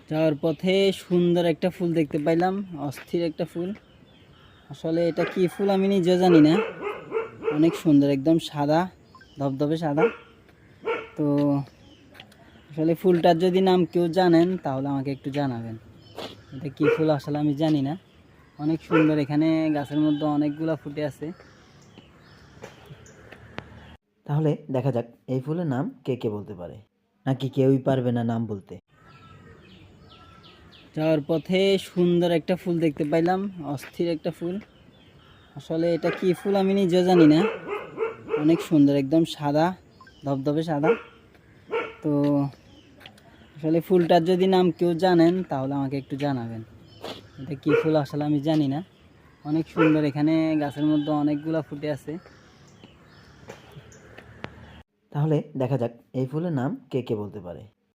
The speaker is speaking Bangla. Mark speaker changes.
Speaker 1: যাওয়ার পথে সুন্দর একটা ফুল দেখতে পাইলাম, অস্থির একটা ফুল। আসলে এটা কি ফুল আমি নিজেও জানি না। অনেক সুন্দর, একদম সাদা, ধবধবে সাদা। তো আসলে ফুলটার যদি নাম কেউ জানেন তাহলে আমাকে একটু জানাবেন। এটা কি ফুল আসলে আমি জানি না। অনেক সুন্দর, এখানে গাছের মধ্যে অনেকগুলা ফুটে আছে।
Speaker 2: তাহলে দেখা যাক এই ফুলের নাম কে কে বলতে পারে, নাকি কেউই পারবে না নাম বলতে।
Speaker 1: যাওয়ার পথে সুন্দর একটা ফুল দেখতে পাইলাম, অস্থির একটা ফুল। আসলে এটা কি ফুল আমি নিজেও জানি না। অনেক সুন্দর, একদম সাদা, ধবধবে সাদা। তো আসলে ফুলটার যদি নাম কেউ জানেন তাহলে আমাকে একটু জানাবেন। এটা কি ফুল আসলে আমি জানি না। অনেক সুন্দর, এখানে গাছের মধ্যে অনেকগুলা ফুটে আছে।
Speaker 2: তাহলে দেখা যাক এই ফুলের নাম কে কে বলতে পারে।